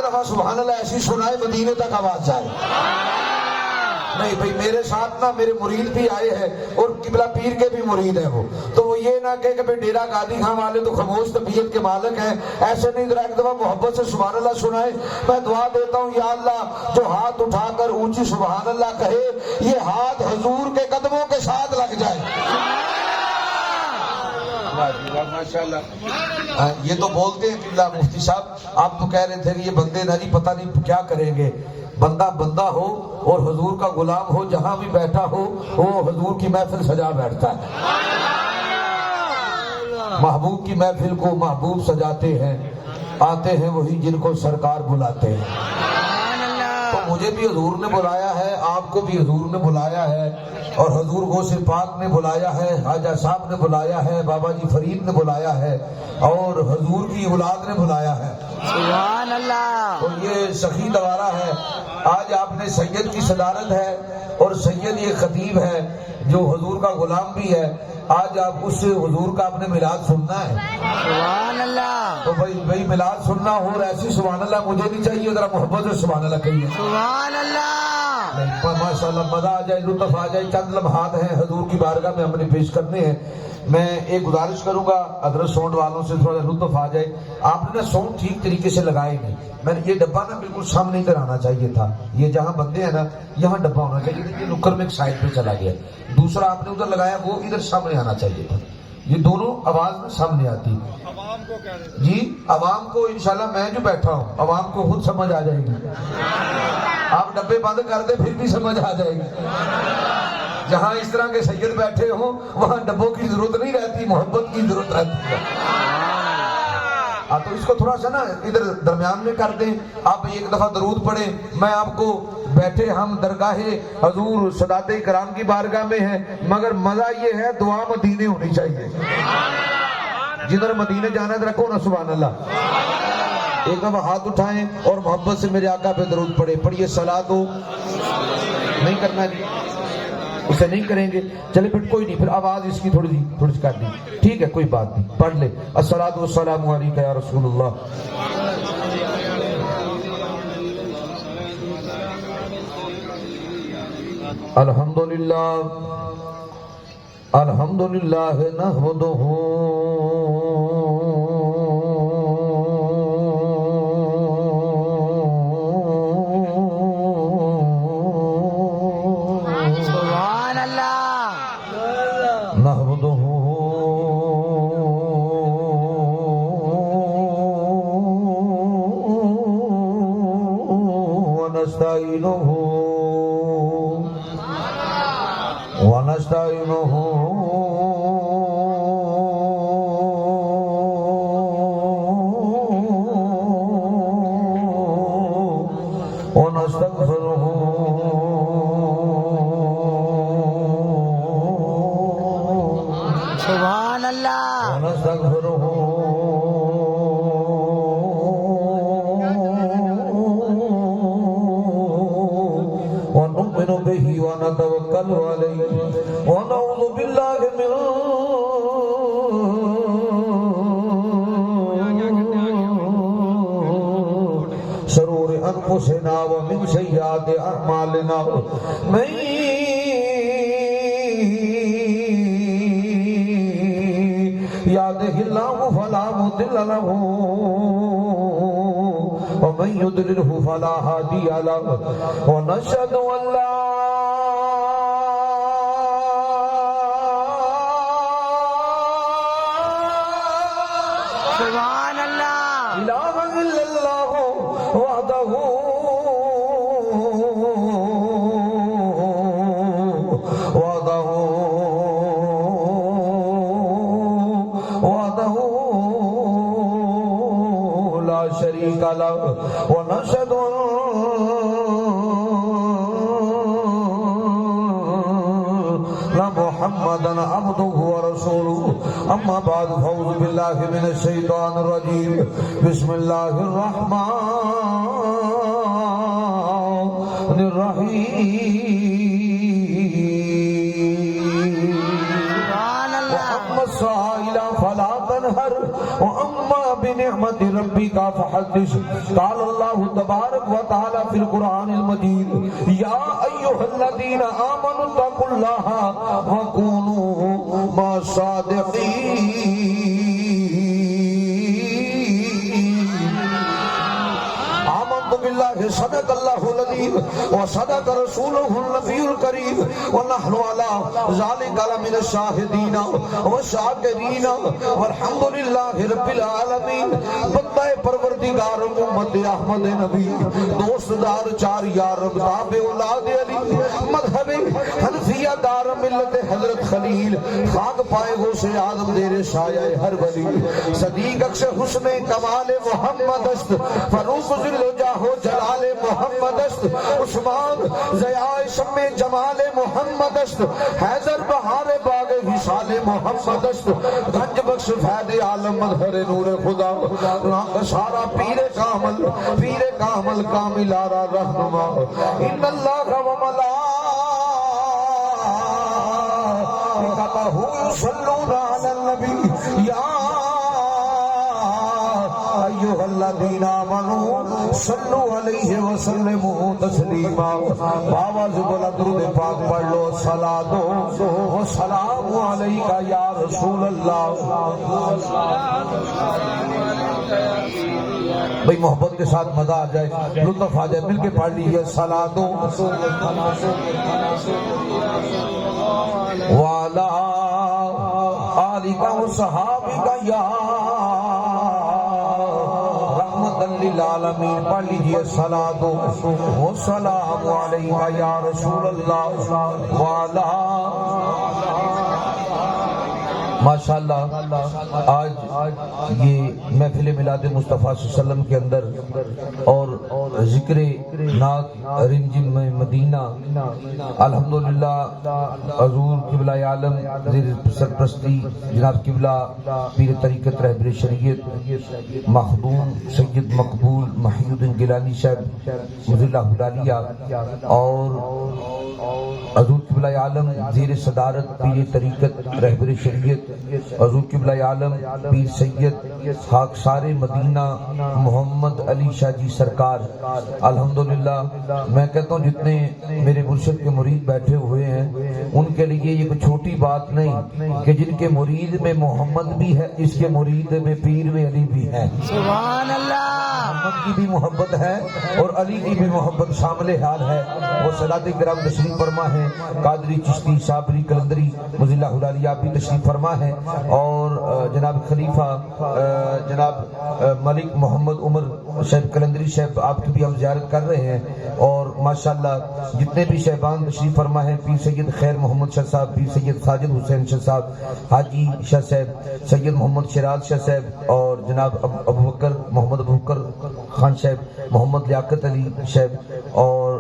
دفعہ سبحان اللہ ایسی سنائے مدینے تک آواز جائے. نہیں بھائی میرے ساتھ نا میرے مرید بھی آئے ہیں اور قبلہ پیر کے بھی مرید ہیں وہ, تو وہ یہ نہ کہ بھائی ڈیرا گادی خان والے تو خاموش طبیعت کے مالک ہیں, ایسے نہیں. ذرا ایک دفعہ محبت سے سبحان اللہ سنائے. میں دعا دیتا ہوں یا اللہ جو ہاتھ اٹھا کر اونچی سبحان اللہ کہے یہ ہاتھ حضور کے قدموں کے ساتھ لگ جائے. یہ تو بولتے ہیں قبلہ مفتی صاحب, آپ تو کہہ رہے تھے کہ یہ بندے نہ جی پتہ نہیں کیا کریں گے. بندہ بندہ ہو اور حضور کا غلام ہو, جہاں بھی بیٹھا ہو وہ حضور کی محفل سجا بیٹھتا ہے. محبوب کی محفل کو محبوب سجاتے ہیں, آتے ہیں وہی جن کو سرکار بلاتے ہیں. تو مجھے بھی حضور نے بلایا ہے, آپ کو بھی حضور نے بلایا ہے, اور حضور غوث پاک نے بلایا ہے, خواجہ صاحب نے بلایا ہے, بابا جی فرید نے بلایا ہے, اور حضور کی اولاد نے بلایا ہے. سبحان اللہ. تو یہ سخی دوارہ ہے. آج آپ نے سید کی صدارت ہے, اور سید یہ خطیب ہے جو حضور کا غلام بھی ہے. آج آپ اس سے حضور کا اپنے میلاد سننا ہے. سبحان اللہ. تو بھائی میلاد سننا ہو اور ایسی سبحان اللہ مجھے نہیں چاہیے, ذرا محبت سے سبحان اللہ کہیے. سبحان اللہ. ماشاء اللہ مزہ آ جائے, لطف آ جائے. چند لمحات ہیں حضور کی بارگاہ میں ہم نے پیش کرنے ہیں. میں ایک گزارش کروں گا حضرت ساؤنڈ والوں سے, تھوڑا لطف آ جائے. آپ نے نا ساؤنڈ ٹھیک طریقے سے لگائے نہیں. میں نے یہ ڈبہ نا بالکل سامنے ادھر آنا چاہیے تھا. یہ جہاں بندے ہیں نا یہاں ڈبہ ہونا چاہیے. یہ نکر میں ایک سائڈ پہ چلا گیا. دوسرا آپ نے ادھر لگایا وہ ادھر سامنے آنا چاہیے تھا. یہ دونوں آواز میں سامنے آتی. عوام کو کہہ رہے جی عوام کو انشاءاللہ میں جو بیٹھا ہوں عوام کو خود سمجھ آ جائے گی. آپ ڈبے بند کر دیں پھر بھی سمجھ آ جائے گی. جہاں اس طرح کے سید بیٹھے ہوں وہاں ڈبوں کی ضرورت نہیں رہتی, محبت کی ضرورت رہتی ہے. تو اس کو تھوڑا سا نا ادھر درمیان میں کر دیں. آپ ایک دفعہ درود پڑھیں. میں آپ کو بیٹھے ہم درگاہ حضور سادات کرام کی بارگاہ میں ہیں, مگر مزہ یہ ہے دعا مدینے ہونی چاہیے. جدھر مدینے جانا ہے رکھو نا سبحان اللہ. ایک دفعہ ہاتھ اٹھائیں اور محبت سے میرے آقا پہ درود پڑھے. پڑھیے صلاۃ ہو نہیں کرنا جی, اسے نہیں کریں گے. چلے پھر کوئی نہیں, پھر آواز اس کی تھوڑی سی کر دی, ٹھیک ہے کوئی بات نہیں. پڑھ لے الصلاۃ والسلام علیک یا رسول اللہ. الحمدللہ الحمدللہ نحمدہ ونستعينه ونستغفره سبحان اللہ. ونستغفره ونؤمن به ونتوكل عليه ونعوذ بالله من شرور أنفسنا ومن سيئات أعمالنا. من يهده الله فلا مضل له ومن يضلله فلا هادي له. ونشهد أن لا سبحان اللہ. إله إلا الله وحده لا شريك له. ونشهد أن محمدا عبده ورسوله. أما بعد فأعوذ بالله من الشيطان الرجيم. بسم الله الرحمن الرحيم. وأما السائل فلا تنهر وأما بنعمة بنعمت ربک فحدث قال اللہ تبارک و تعالی فی القرآن المجید یا ایھا الذین آمنوا اتقوا اللہ وکونوا مع الصادقین بالله صدق الله العظيم وصدق رسوله النبي الكريم ونحن على ذلك من الشاهدين والشاكرين والحمد لله رب العالمين بندہ پروردگار امت احمد نبی دوست دار چار یار رب تاب اولاد علی مذہب حنفیہ دار ملت حضرت خلیل خاک پائے گو سے آدم دیر سایہ ہر ولی صدیق اکش حسن کمال محمد است فروخ ذل جاہو جلال محمد است عثمان ضیاء شم جمال محمد است حیدر بہار باغ وصال محمد است گنج بخش فیض عالم مظہر نور خدا سارا پیر کامل کامل آرا رہنما ان اللہ و ملائکتہ یصلون علی النبی یا ایھا الذین آمنوا صلوا علیہ وسلموا تسلیما آواز بلند درود پاک پڑھ لو صلاۃ و سلام علیکہ یا رسول اللہ بھئی محبت کے ساتھ مزہ آ جائے لطف آ جائے مل کے پڑھ لیجیے صلاۃ وعلی آلکہ و صحابکہ یا للعالمین پڑھ لیجیے صلاۃ و سلام علیکہ یا رسول اللہ وعلی ماشاءاللہ آج یہ محفل میلاد مصطفیٰ صلی اللہ علیہ وسلم کے اندر اور ذکر نعت رمجم مدینہ الحمدللہ حضور قبلہ عالم زیر سرپرستی جناب قبلہ پیر طریقت رہبر شریعت مخدوم سید مقبول محی الدین گیلانی صاحب مظلہ حلالیہ اور حضور قبلہ عالم زیر صدارت پیر طریقت رہبر شریعت حضور قبلہ عالم پیر سید خاکسار مدینہ محمد علی شاہ جی سرکار الحمدللہ میں کہتا ہوں جتنے میرے مرشد کے مرید بیٹھے ہوئے ہیں ان کے لیے یہ کوئی چھوٹی بات نہیں کہ جن کے مرید میں محمد بھی ہے اس کے مرید میں پیر میں علی بھی ہے سبحان اللہ محمد کی بھی محبت ہے اور علی کی بھی محبت شامل حال ہے وہ صلات کرام تشریف فرما ہے قادری چشتی شابری کلندری مظلہ حلالیہ بھی تشریف فرما ہے اور جناب خلیفہ جناب ملک محمد عمر صاحب کلندری صاحب آپ کی بھی ہم زیارت کر رہے ہیں اور ماشاءاللہ جتنے بھی صاحبان تشریف فرما ہے پیر سید خیر محمد شاہ صاحب پیر سید ساجد حسین شاہ صاحب حاجی شاہ صاحب سید محمد شیراز شاہ صاحب اور جناب ابوبکر محمد ابوبکر خان صاحب محمد لیاقت علی صاحب اور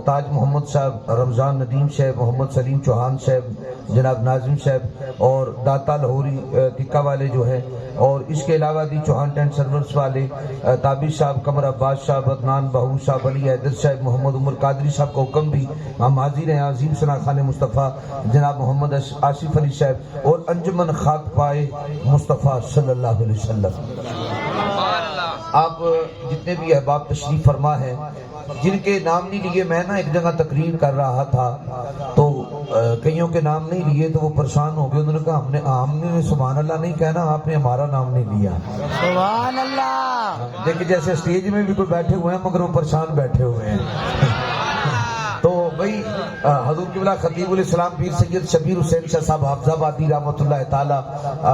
تاج محمد صاحب رمضان ندیم صاحب محمد سلیم چوہان صاحب جناب ناظم صاحب اور داتا لاہوری ٹکا والے جو ہے اور اس کے علاوہ دی چوہان ٹینٹ سرورز والے تابر صاحب قمر عباس صاحب عدنان بہو صاحب علی حیدر صاحب محمد عمر قادری صاحب کا حکم بھی ہم حاضر ہیں عظیم ثنا خان مصطفیٰ جناب محمد آصف علی صاحب اور انجمن خاک پائے مصطفیٰ صلی اللہ علیہ وسلم آپ جتنے بھی احباب تشریف فرما ہیں جن کے نام نہیں لیے میں نا ایک جگہ تقریر کر رہا تھا تو کئیوں کے نام نہیں لیے تو وہ پریشان ہو گئے انہوں نے کہا ہم نے سبحان اللہ نہیں کہنا آپ نے ہمارا نام نہیں لیا سبحان اللہ دیکھیں جیسے اسٹیج میں بھی کوئی بیٹھے ہوئے ہیں مگر وہ پریشان بیٹھے ہوئے ہیں تو بھائی حضور قبلہ خطیب علیہ السلام پیر سید شبیر حسین شاہ صاحب حافظ آبادی رحمۃ اللہ تعالی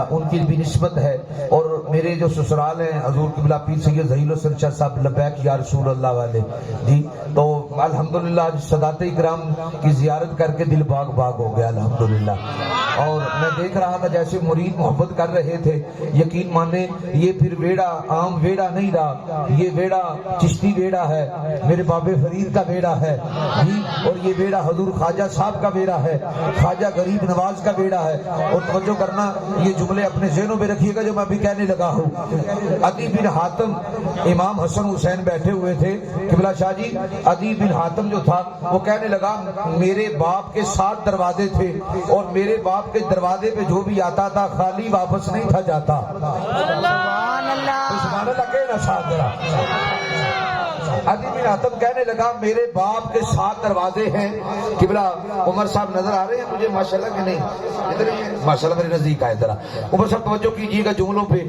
ان کی بھی نسبت ہے اور میرے جو سسرال ہیں حضور قبلہ پیر سید ظہیر حسین شاہ صاحب لبیک یا رسول اللہ والے جی تو الحمدللہ سادات اکرام کی زیارت کر کے دل باغ باغ ہو گیا الحمدللہ اور میں دیکھ رہا تھا جیسے مرید محبت کر رہے تھے یقین مانے یہ پھر ویڑا عام ویڑا نہیں رہا یہ ویڑا چشتی ویڑا ہے میرے بابے فرید کا ویڑا ہے جی اور یہ بیڑا حضور خواجہ صاحب کا بیڑا ہے خواجہ غریب نواز کا بیڑا ہے اور توجہ کرنا یہ جملے اپنے ذہنوں میں رکھیے گا جو میں ابھی کہنے لگا ہوں عدی بن حاتم امام حسن حسین بیٹھے ہوئے تھے قبلہ شاہ جی عدی بن حاتم جو تھا وہ کہنے لگا میرے باپ کے 7 دروازے تھے اور میرے باپ کے دروازے پہ جو بھی آتا تھا خالی واپس نہیں تھا جاتا سبحان اللہ لگے نہ ساتھ ذرا۔ عدی بن حاتم کہنے لگا میرے باپ کے 7 دروازے ہیں۔ قبلہ عمر صاحب نظر آ رہے ہیں مجھے ماشاءاللہ کہ نہیں؟ ادھر ہی ہیں ماشاءاللہ، میرے نزدیک آئے ذرا۔ عمر صاحب توجہ کیجیے گا جملوں پہ۔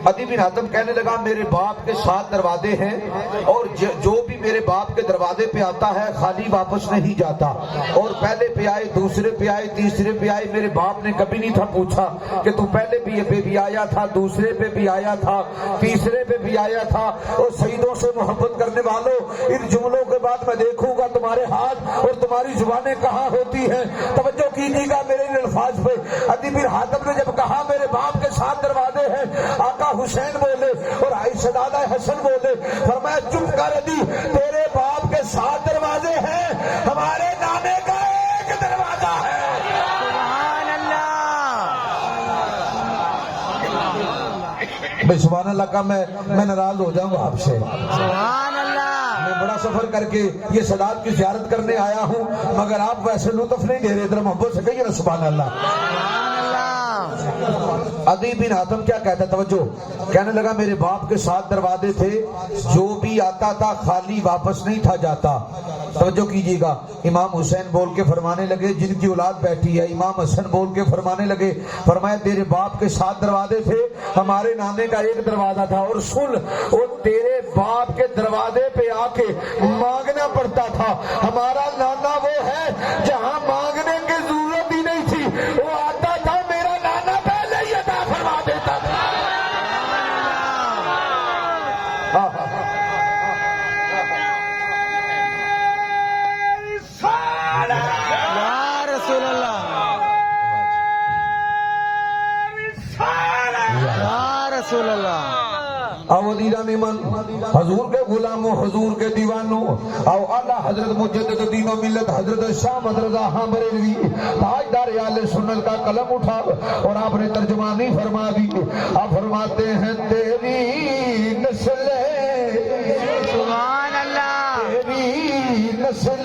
عدی بن حاتم کہنے لگا میرے باپ کے 7 دروازے ہیں اور جو بھی میرے باپ کے دروازے پہ آتا ہے خالی واپس نہیں جاتا، اور پہلے پہ آئے، دوسرے پہ آئے، تیسرے پہ آئے، میرے باپ نے کبھی نہیں تھا پوچھا کہ تو پہلے پہ بھی آیا تھا، دوسرے پہ بھی آیا تھا، تیسرے پہ بھی آیا تھا۔ اور سیدوں سے محبت کرنے والوں، ان جملوں کے بعد میں دیکھوں گا تمہارے ہاتھ اور تمہاری زبانیں کہاں ہوتی ہیں۔ توجہ کیجیے گا میرے ان الفاظ پہ۔ عدی بن حاتم نے جب کہا میرے باپ کے 7 دروازے ہیں، آقا حسین بولے اور عائشہ دادا حسن بولے، فرمایا چپ کر عدی، تیرے باپ کے 7 دروازے ہیں، ہمارے نانے کا ایک دروازہ ہے۔ سبحان اللہ، بھائی سبحان اللہ کا میں ناراض ہو جاؤں گا آپ سے۔ سبحان اللہ، میں بڑا سفر کر کے یہ سادات کی زیارت کرنے آیا ہوں، مگر آپ ویسے لطف نہیں دے رہے، ذرا محبت سے کہیے نا سبحان اللہ۔ سبحان اللہ، عدی بن حاتم کیا کہتا ہے توجہ، کہنے لگا میرے باپ کے 7 دروازے تھے، جو بھی آتا تھا خالی واپس نہیں تھا جاتا۔ توجہ کیجیے گا، امام حسین بول کے فرمانے لگے جن کی اولاد بیٹھی ہے، امام حسن بول کے فرمانے لگے، فرمایا تیرے باپ کے 7 دروازے تھے، ہمارے نانے کا ایک دروازہ تھا، اور سن وہ تیرے باپ کے دروازے پہ آ کے مانگنا پڑتا تھا۔ ہمارا نانا وہ ہے جہاں مانگنے کی ضرورت ہی نہیں تھی، وہ آتا تھا میرا نانا پہلے ہی عطا فرما دیتا تھا۔ یا رسول اللہ، یا رسول اللہ، او دیران من حضور کے غلاموں، حضور کے دیوانوں، او اعلیٰ حضرت مجدد دین و ملت حضرت شاہ مدرض ہاں بریلوی تاجدار اہل سنت کا قلم اٹھا اور آپ نے ترجمانی فرما دی۔ آپ فرماتے ہیں تیری نسل، سبحان اللہ، تیری نسل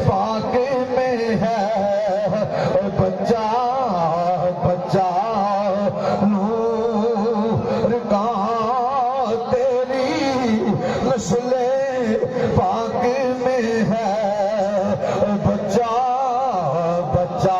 پاک میں ہے بچہ بچہ نور کا، تیری نسل پاک میں ہے بچہ بچہ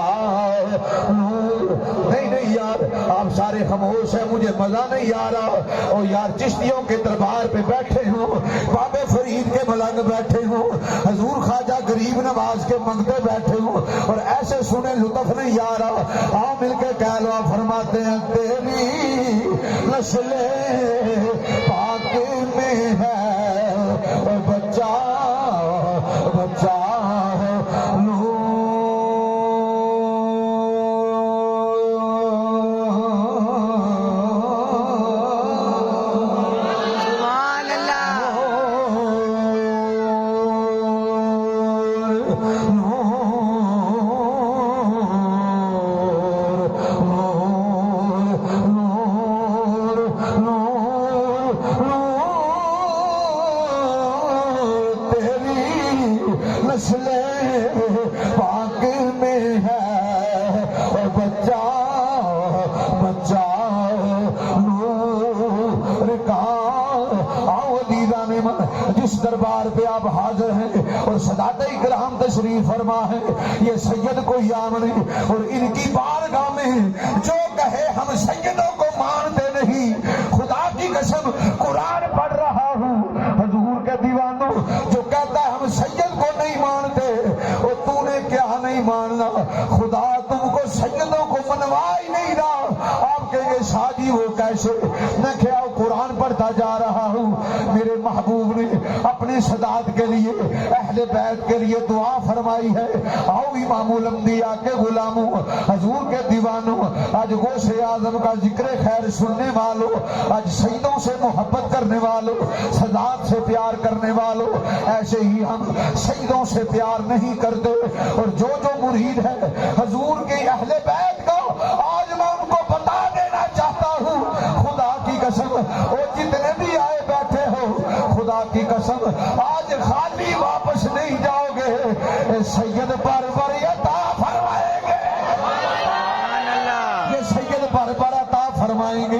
نور۔ نہیں یار آپ سارے خاموش ہیں، مجھے مزہ نہیں آ رہا۔ اور یار چشتیوں کے دربار پہ بیٹھے ہوں، بابے فرید کے ملنگ بیٹھے ہوں، حضور خواجہ غریب نواز کے منگتے بیٹھے ہوں، اور ایسے سنے لطف نہیں آ رہا۔ آؤ مل کے کہہ لو، فرماتے ہیں تیری نسل پاک میں ہے بچہ بچہ نسل پاک میں ہے بچہ بچہ نور کا۔ آؤ دیدان من جس دربار پہ آپ حاضر ہیں اور سادات اکرام تشریف فرما ہے، یہ سید کو یام نہیں، اور ان کی بارگاہ میں جو کہے ہم سیدوں کو مانتے نہیں، خدا کی قسم قرآن پڑھ رہا ہوں، حضور کے دیوانوں جو کہتا ہے ہم سید کو نہیں مانتے، اور تو نے کیا نہیں ماننا، خدا تم کو سیدوں کو منوا ہی نہیں رہا۔ آپ کہیں گے شادی وہ کیسے؟ میں کیا قرآن پڑھتا جا رہا ہوں، میرے محبوب نے اپنی سادات کے لیے، اہل بیت کے لیے دعا فرمائی ہے۔ آؤ امام الانبیاء کے غلاموں، حضور کے دیوانوں، آج غوث اعظم کا ذکر خیر سننے والوں، آج سیدوں سے محبت کرنے والوں، سادات سے پیار کرنے والوں، ایسے ہی ہم سیدوں سے پیار نہیں کرتے، اور جو مرید ہے حضور کے اہل بیت کا، آج میں ان کو بتا دینا چاہتا ہوں، خدا کی قسم وہ جتنے بھی آئے بیٹھے ہو، خدا کی قسم آج خالی واپس نہیں جاؤ گے، سید پر عطا فرمائیں گے، یہ سید پر عطا فرمائیں گے۔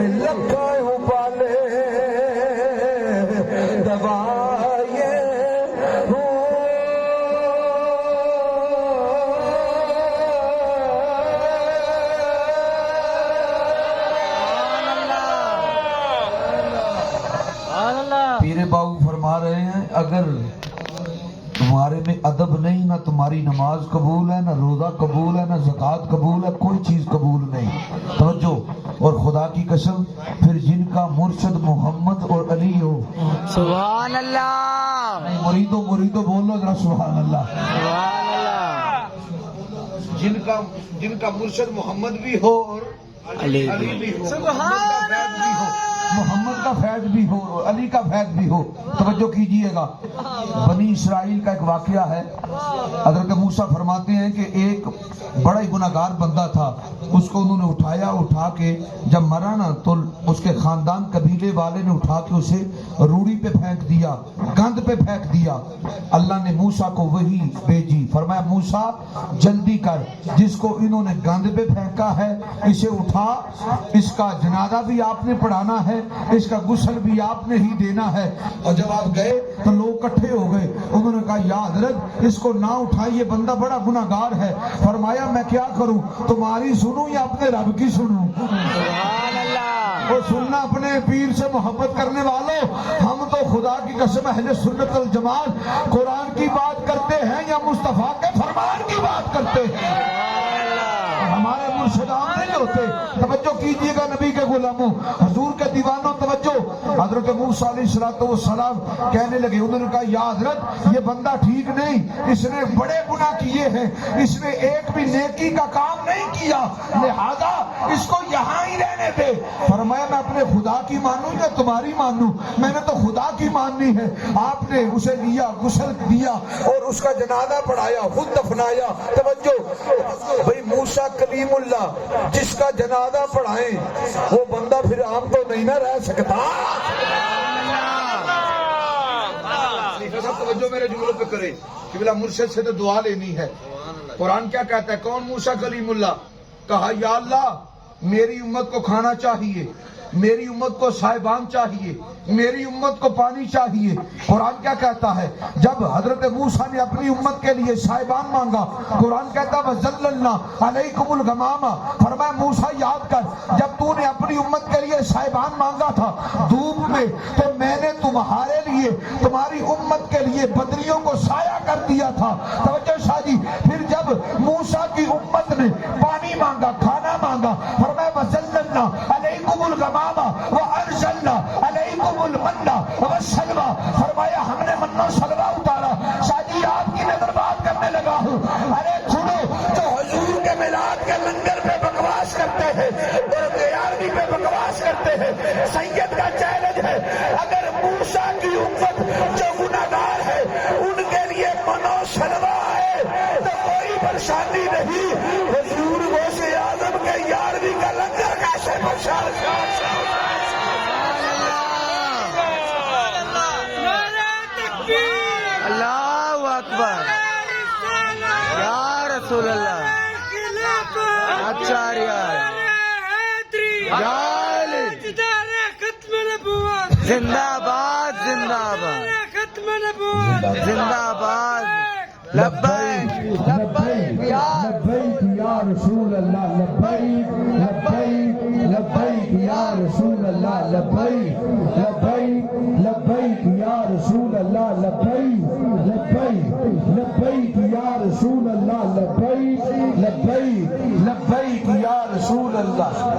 لکھائے پالے دوائے ہو پیر باؤ فرما رہے ہیں اگر تمہارے میں ادب نہیں، نہ تمہاری نماز قبول ہے، نہ روزہ قبول ہے، نہ زکوٰۃ قبول ہے، کوئی چیز قبول نہیں۔ توجہ، اور خدا کی قسم پھر جن کا مرشد محمد اور علی ہو، سبحان اللہ، مریدو بولو ذرا سبحان اللہ، سبحان اللہ، جن کا مرشد محمد بھی ہو اور علی علی بھی ہو، سبحان محمد کا فیض بھی ہو، علی کا فیض بھی ہو۔ توجہ کیجئے گا، بنی اسرائیل کا ایک واقعہ ہے۔ حضرت موسیٰ فرماتے ہیں کہ ایک بڑا ہی گناہگار بندہ تھا، اس کو انہوں نے اٹھا کے جب مرا نا تو اس کے خاندان قبیلے والے نے اٹھا کے اسے روڑی پہ پھینک دیا، گند پہ پھینک دیا۔ اللہ نے موسیٰ کو وحی بھیجی، فرمایا موسیٰ جلدی کر، جس کو انہوں نے گند پہ پھینکا ہے اسے اٹھا، اس کا جنازہ بھی آپ نے پڑھانا ہے، اس کا غسل بھی آپ نے ہی دینا ہے۔ اور جب آپ گئے تو لوگ اکٹھے ہو گئے، انہوں نے کہا یا حضرت اس کو نہ اٹھائیے، بندہ بڑا گناہگار ہے۔ فرمایا میں کیا کروں، تمہاری سنوں یا اپنے رب کی سنوں؟ سبحان اللہ، اور سننا اپنے پیر سے محبت کرنے والوں، ہم تو خدا کی قسم اہل سنت والجماعت قرآن کی بات کرتے ہیں یا مصطفیٰ کے فرمان کی بات کرتے ہیں؟ ہمارے مرشدان نہیں ہوتے۔ توجہ کیجئے گا نبی کے غلاموں، حضور کے دیوانوں، توجہ۔ حضرت موسیٰ علیہ السلام کہنے لگے، انہوں نے کہا یا حضرت یہ بندہ ٹھیک نہیں، اس نے بڑے گناہ کیے ہیں، اس نے ایک بھی نیکی کا کام نہیں کیا، لہذا اس کو یہاں ہی رہنے دے۔ فرمایا میں اپنے خدا کی مانوں یا تمہاری مانوں؟ میں نے تو خدا کی ماننی ہے۔ آپ نے اسے لیا، غسل دیا اور اس کا جنازہ پڑھایا، خود دفنایا۔ توجہ بھئی، موسیٰ کلیم اللہ جس کا جنازہ پڑھائیں وہ بندہ پھر عام تو نہیں نہ رہ سکتا۔ خلیفہ صاحب توجہ میرے جملوں پہ کرے کہ بلا مرشد سے تو دعا لینی ہے۔ قرآن کیا کہتا ہے؟ کون موسیٰ کلیم اللہ؟ کہا یا اللہ میری امت کو کھانا چاہیے، میری امت کو صاحبان چاہیے، میری امت کو پانی چاہیے۔ قرآن کیا کہتا ہے؟ جب حضرت موسیٰ نے اپنی امت کے لیے صاحبان مانگا، قرآن کہتا ہے وَظَلَّلْنَا عَلَيْكُمُ الْغَمَامَ۔ فرمایا موسیٰ یاد کر، جب تو نے اپنی امت کے لیے صاحبان مانگا تھا دھوپ میں، تو میں نے تمہارے لیے، تمہاری امت کے لیے بدریوں کو سایہ کر دیا تھا۔ توجہ شاہ جی، پھر جب موسیٰ کی امت نے پانی مانگا، کھانا مانگا، فرمایا وَظَلَّلْنَا عَلَيْكُمُ الْغَمَامَ وَأَنزَلْنَا عَلَيْكُمُ الْمَنَّ وَالسَّلْوَىٰ۔ فرمایا ہم نے من و سلوہ اتارا۔ شاہ جی آپ کی نظر بات کرنے لگا ہوں، ارے چھوڑو جو حضور کے میلاد کے لنگر پہ بکواس کرتے ہیں اور 11ویں پہ بکواس کرتے ہیں، سید کا چیلنج ہے اگر موسیٰ کی امت جو گناہگار ہے ان کے لیے من و سلوہ ہے تو کوئی پریشانی نہیں، حضور غوث اعظم کے 11ویں کا لنگر کیسے پریشان؟ اللہ اکبر، یا رسول اللہ، اچھا ریاض، یا علی، زندہ باد، زندہ باد، زندہ باد، لبیک لبیک یا رسول اللہ، لبیک لبیک لبیک یا رسول اللہ، لبیک لبیک لبیک یا رسول اللہ، لبیک لبیک لبیک یا رسول اللہ، لبیک لبیک لبیک یا رسول اللہ۔